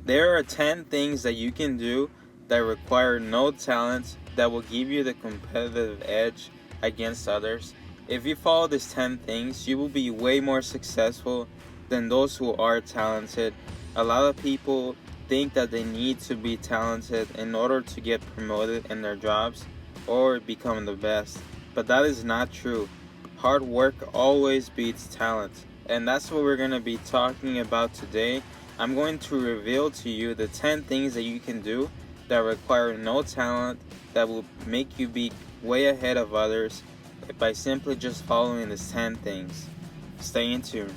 There are 10 things that you can do that require no talent that will give you the competitive edge against others. If you follow these 10 things, you will be way more successful than those who are talented. A lot of people think that they need to be talented in order to get promoted in their jobs or become the best. But that is not true. Hard work always beats talent. And that's what we're going to be talking about today. I'm going to reveal to you the 10 things that you can do that require no talent, that will make you be way ahead of others by simply just following these 10 things. Stay in tune.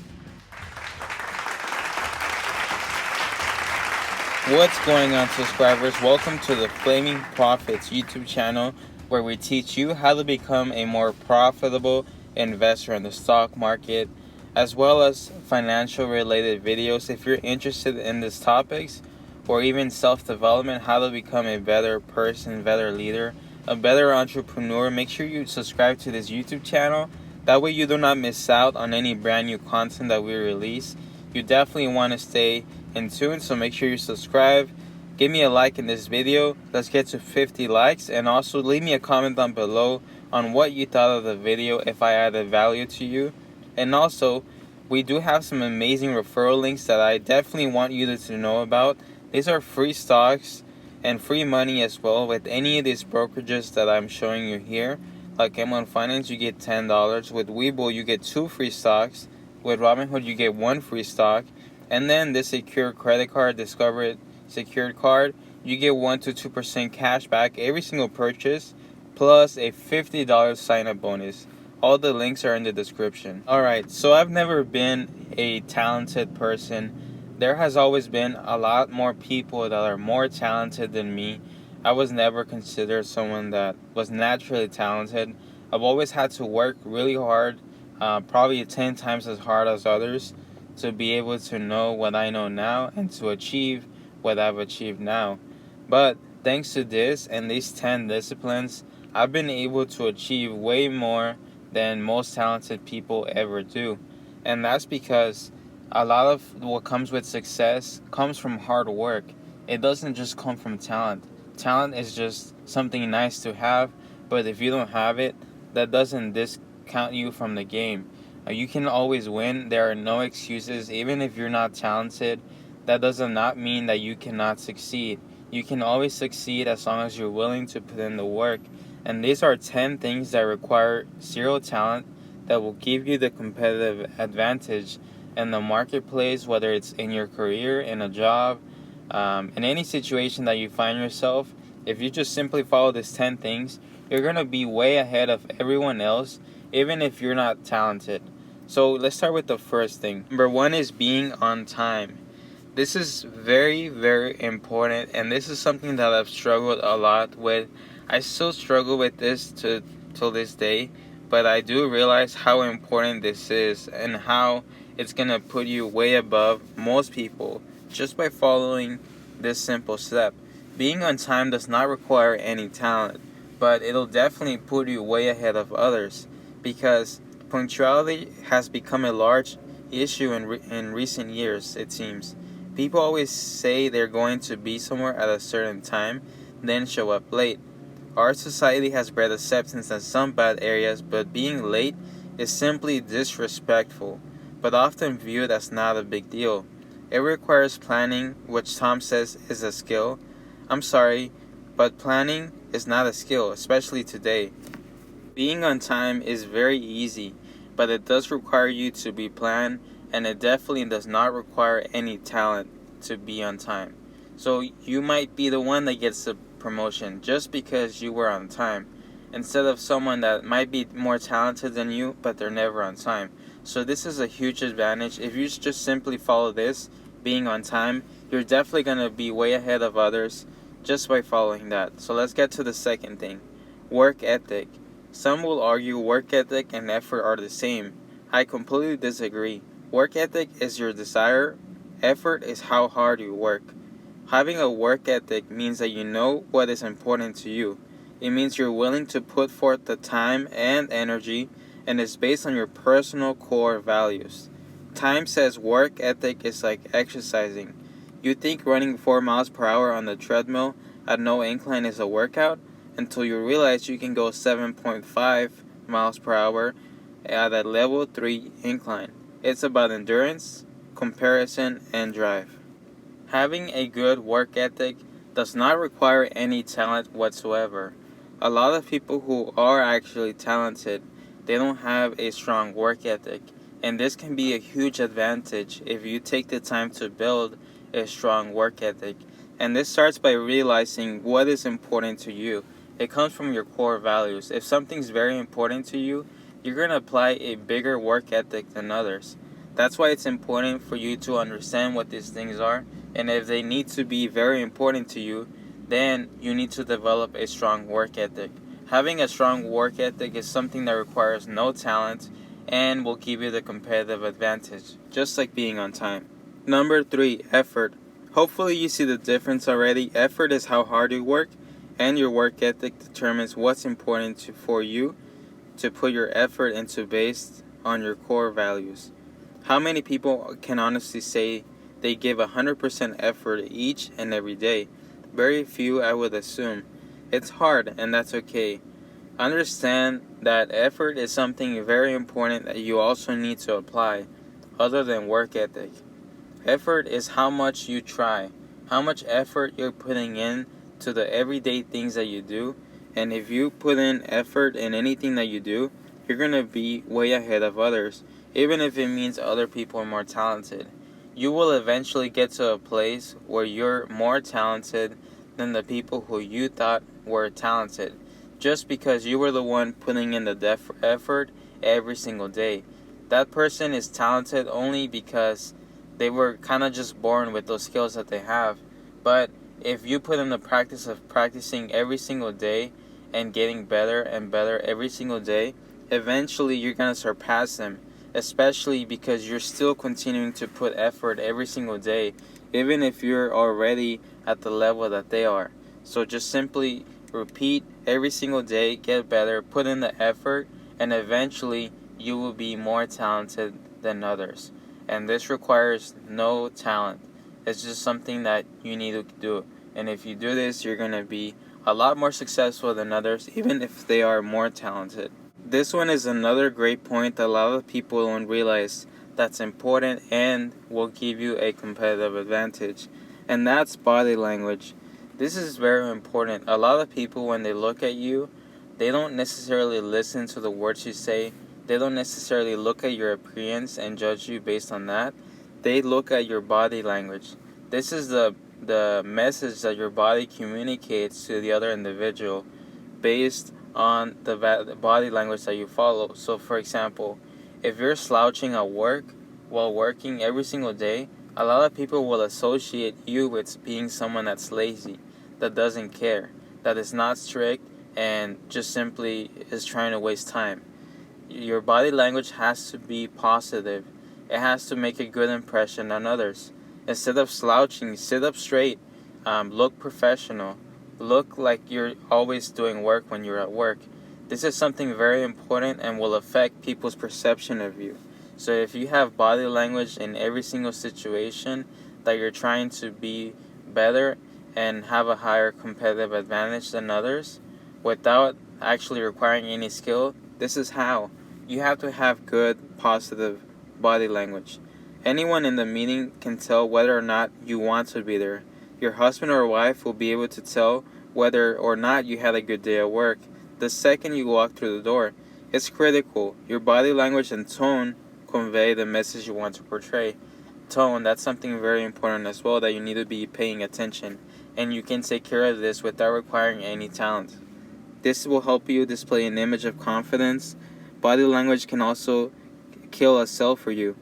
What's going on, subscribers? Welcome to the Flaming Profits YouTube channel, where we teach you how to become a more profitable investor in the stock market, as well as financial related videos. If you're interested in these topics, or even self-development, how to become a better person, better leader, a better entrepreneur, make sure you subscribe to this YouTube channel. That way you do not miss out on any brand new content that we release. You definitely want to stay in tune, so make sure you subscribe. Give me a like in this video. Let's get to 50 likes, and also leave me a comment down below on what you thought of the video, if I added value to you. And also, we do have some amazing referral links that I definitely want you to know about. These are free stocks and free money as well with any of these brokerages that I'm showing you here. Like M1 Finance, you get $10. With Webull, you get 2 free stocks. With Robinhood, you get 1 free stock. And then this secure credit card, Discover secured card, you get 1 to 2% cash back every single purchase, plus a $50 sign-up bonus. All the links are in the description. Alright, so I've never been a talented person. There has always been a lot more people that are more talented than me. I was never considered someone that was naturally talented. I've always had to work really hard, probably 10 times as hard as others, to be able to know what I know now and to achieve what I've achieved now. But thanks to this and these 10 disciplines, I've been able to achieve way more than most talented people ever do. And that's because a lot of what comes with success comes from hard work. It doesn't just come from talent. Talent is just something nice to have, but if you don't have it, that doesn't discount you from the game. You can always win. There are no excuses. Even if you're not talented, that does not mean that you cannot succeed. You can always succeed as long as you're willing to put in the work. And these are 10 things that require zero talent that will give you the competitive advantage in the marketplace, whether it's in your career, in a job, in any situation that you find yourself. If you just simply follow these 10 things, you're going to be way ahead of everyone else, even if you're not talented. So let's start with the first thing. Number 1 is being on time. This is very, very important, and this is something that I've struggled a lot with. I still struggle with this till this day, but I do realize how important this is and how it's going to put you way above most people just by following this simple step. Being on time does not require any talent, but it'll definitely put you way ahead of others, because punctuality has become a large issue in recent years, it seems. People always say they're going to be somewhere at a certain time, then show up late. Our society has bred acceptance in some bad areas, but being late is simply disrespectful, but often viewed as not a big deal. It requires planning, which Tom says is a skill. I'm sorry, but planning is not a skill, especially today. Being on time is very easy, but it does require you to be planned, and it definitely does not require any talent to be on time. So you might be the one that gets the promotion just because you were on time, instead of someone that might be more talented than you, but they're never on time. So this is a huge advantage. If you just simply follow this, being on time, you're definitely going to be way ahead of others just by following that. So let's get to the second thing. Work ethic. Some will argue work ethic and effort are the same. I completely disagree. Work ethic is your desire. Effort is how hard you work. Having a work ethic means that you know what is important to you. It means you're willing to put forth the time and energy, and it's based on your personal core values. Time says work ethic is like exercising. You think running 4 miles per hour on the treadmill at no incline is a workout until you realize you can go 7.5 miles per hour at a level 3 incline. It's about endurance, comparison, and drive. Having a good work ethic does not require any talent whatsoever. A lot of people who are actually talented, they don't have a strong work ethic, and this can be a huge advantage if you take the time to build a strong work ethic. And this starts by realizing what is important to you. It comes from your core values. If something's very important to you, you're going to apply a bigger work ethic than others. That's why it's important for you to understand what these things are, and if they need to be very important to you, then you need to develop a strong work ethic. Having a strong work ethic is something that requires no talent and will give you the competitive advantage, just like being on time. Number 3, effort. Hopefully you see the difference already. Effort is how hard you work, and your work ethic determines what's important for you to put your effort into based on your core values. How many people can honestly say they give 100% effort each and every day? Very few, I would assume. It's hard, and that's okay. Understand that effort is something very important that you also need to apply, other than work ethic. Effort is how much you try, how much effort you're putting in to the everyday things that you do. And if you put in effort in anything that you do, you're going to be way ahead of others, even if it means other people are more talented. You will eventually get to a place where you're more talented than the people who you thought were talented, just because you were the one putting in the effort every single day. That person is talented only because they were kind of just born with those skills that they have. But if you put in the practice of practicing every single day and getting better and better every single day, eventually you're going to surpass them, especially because you're still continuing to put effort every single day, even if you're already at the level that they are. So just simply repeat every single day, get better, put in the effort, and eventually you will be more talented than others. And this requires no talent. It's just something that you need to do. And if you do this, you're going to be a lot more successful than others, even if they are more talented. This one is another great point that a lot of people don't realize that's important and will give you a competitive advantage. And that's body language. This is very important. A lot of people, when they look at you, they don't necessarily listen to the words you say. They don't necessarily look at your appearance and judge you based on that. They look at your body language. This is the message that your body communicates to the other individual based on the body language that you follow. So for example, if you're slouching at work while working every single day, a lot of people will associate you with being someone that's lazy, that doesn't care, that is not strict, and just simply is trying to waste time. Your body language has to be positive. It has to make a good impression on others. Instead of slouching, sit up straight, look professional, look like you're always doing work when you're at work. This is something very important and will affect people's perception of you. So if you have body language in every single situation that you're trying to be better and have a higher competitive advantage than others without actually requiring any skill, this is how. You have to have good, positive body language. Anyone in the meeting can tell whether or not you want to be there. Your husband or wife will be able to tell whether or not you had a good day at work the second you walk through the door. It's critical. Your body language and tone convey the message you want to portray. Tone, that's something very important as well that you need to be paying attention. And you can take care of this without requiring any talent. This will help you display an image of confidence. Body language can also kill a sale for you.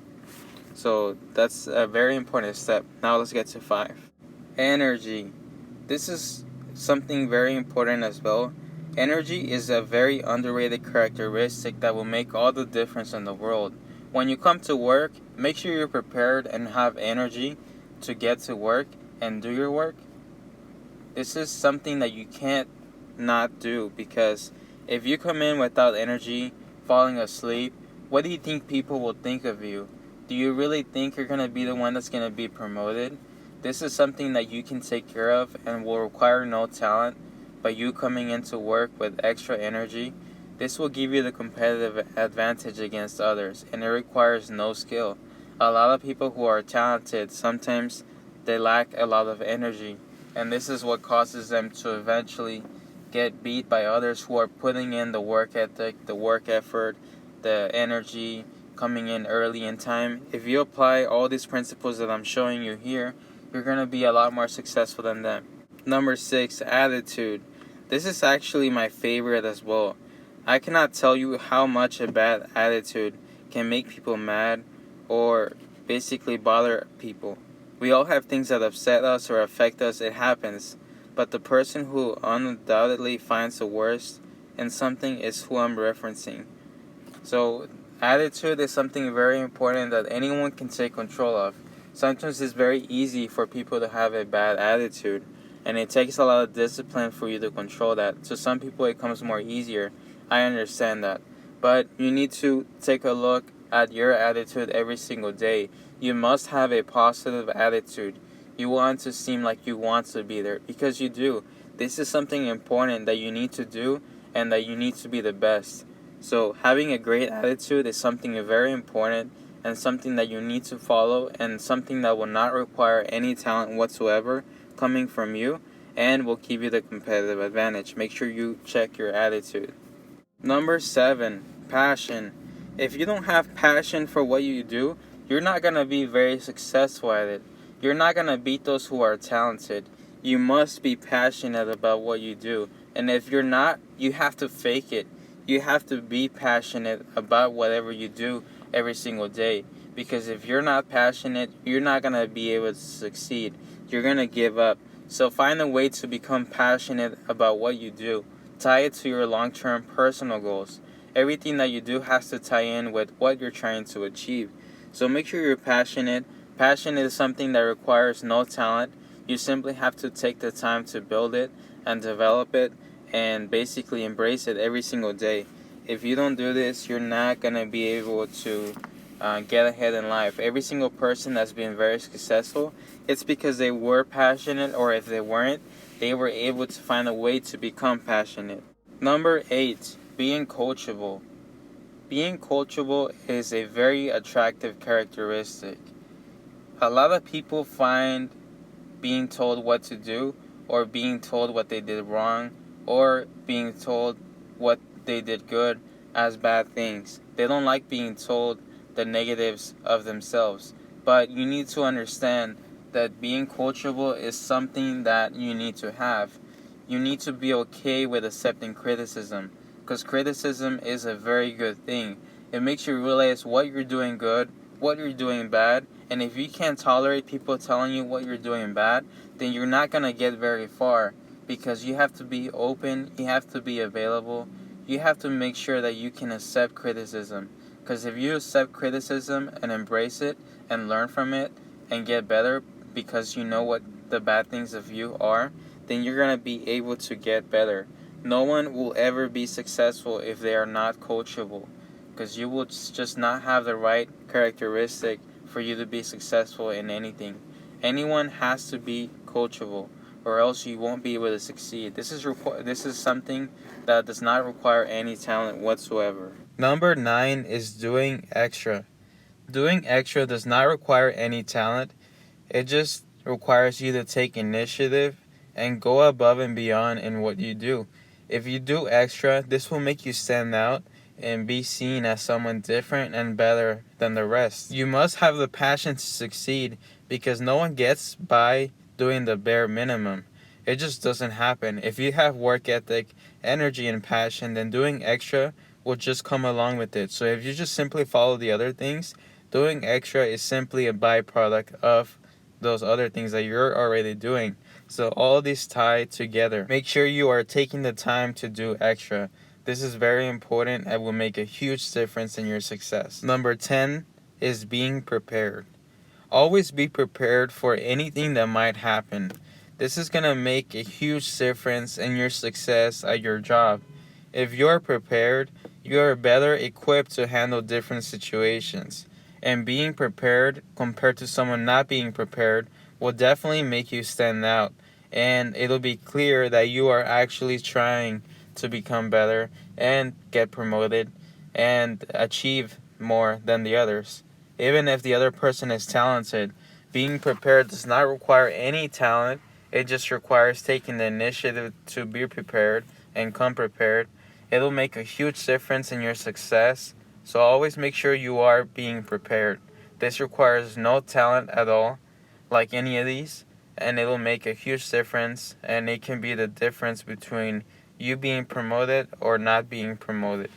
So that's a very important step. Now let's get to 5. Energy. This is something very important as well. Energy is a very underrated characteristic that will make all the difference in the world. When you come to work, make sure you're prepared and have energy to get to work and do your work. This is something that you can't not do, because if you come in without energy, falling asleep, what do you think people will think of you? Do you really think you're going to be the one that's going to be promoted? This is something that you can take care of and will require no talent, but you coming into work with extra energy. This will give you the competitive advantage against others, and it requires no skill. A lot of people who are talented, sometimes they lack a lot of energy, and this is what causes them to eventually get beat by others who are putting in the work ethic, the work effort, the energy, coming in early in time. If you apply all these principles that I'm showing you here, you're going to be a lot more successful than them. Number 6, attitude. This is actually my favorite as well. I cannot tell you how much a bad attitude can make people mad or basically bother people. We all have things that upset us or affect us. It happens. But the person who undoubtedly finds the worst in something is who I'm referencing. So attitude is something very important that anyone can take control of. Sometimes it's very easy for people to have a bad attitude, and it takes a lot of discipline for you to control that. To some people it comes more easier. I understand that. But you need to take a look at your attitude every single day. You must have a positive attitude. You want to seem like you want to be there, because you do. This is something important that you need to do and that you need to be the best. So having a great attitude is something very important and something that you need to follow, and something that will not require any talent whatsoever coming from you and will give you the competitive advantage. Make sure you check your attitude. Number 7, passion. If you don't have passion for what you do, you're not going to be very successful at it. You're not going to beat those who are talented. You must be passionate about what you do. And if you're not, you have to fake it. You have to be passionate about whatever you do every single day. Because if you're not passionate, you're not going to be able to succeed. You're going to give up. So find a way to become passionate about what you do. Tie it to your long-term personal goals. Everything that you do has to tie in with what you're trying to achieve. So make sure you're passionate. Passion is something that requires no talent. You simply have to take the time to build it and develop it and basically embrace it every single day. If you don't do this, you're not going to be able to get ahead in life. Every single person that's been very successful, it's because they were passionate, or if they weren't, they were able to find a way to become passionate. Number 8, being coachable. Being coachable is a very attractive characteristic. A lot of people find being told what to do, or being told what they did wrong, or being told what they did good as bad things. They don't like being told the negatives of themselves. But you need to understand that being coachable is something that you need to have. You need to be okay with accepting criticism, because criticism is a very good thing. It makes you realize what you're doing good, what you're doing bad, and if you can't tolerate people telling you what you're doing bad, then you're not going to get very far, because you have to be open, you have to be available, you have to make sure that you can accept criticism. Because if you accept criticism and embrace it and learn from it and get better because you know what the bad things of you are, then you're going to be able to get better. No one will ever be successful if they are not coachable, because you will just not have the right characteristic for you to be successful in anything. Anyone has to be coachable, or else you won't be able to succeed. This is something that does not require any talent whatsoever. Number 9 is doing extra. Doing extra does not require any talent. It just requires you to take initiative and go above and beyond in what you do. If you do extra, this will make you stand out and be seen as someone different and better than the rest. You must have the passion to succeed, because no one gets by doing the bare minimum. It just doesn't happen. If you have work ethic, energy, and passion, then doing extra will just come along with it. So if you just simply follow the other things, doing extra is simply a byproduct of those other things that you're already doing. So all these tie together. Make sure you are taking the time to do extra. This is very important and will make a huge difference in your success. Number 10 is being prepared. Always be prepared for anything that might happen. This is going to make a huge difference in your success at your job. If you're prepared, you are better equipped to handle different situations. And being prepared compared to someone not being prepared will definitely make you stand out, and it'll be clear that you are actually trying to become better and get promoted and achieve more than the others. Even if the other person is talented, being prepared does not require any talent. It just requires taking the initiative to be prepared and come prepared. It'll make a huge difference in your success. So always make sure you are being prepared. This requires no talent at all, like any of these, and it'll make a huge difference, and it can be the difference between you being promoted or not being promoted.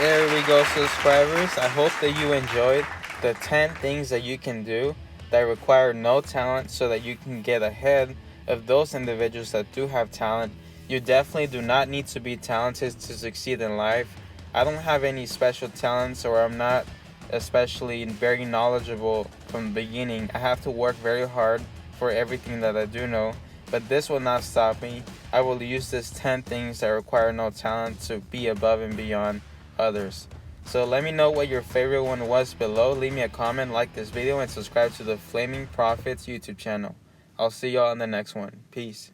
There we go, subscribers. I hope that you enjoyed the 10 things that you can do that require no talent so that you can get ahead of those individuals that do have talent. You definitely do not need to be talented to succeed in life. I don't have any special talents, or I'm not especially very knowledgeable from the beginning. I have to work very hard for everything that I do know, but this will not stop me. I will use this 10 things that require no talent to be above and beyond others. So let me know what your favorite one was below. Leave me a comment, like this video, and subscribe to the Flaming Profits YouTube channel. I'll see y'all in the next one. Peace.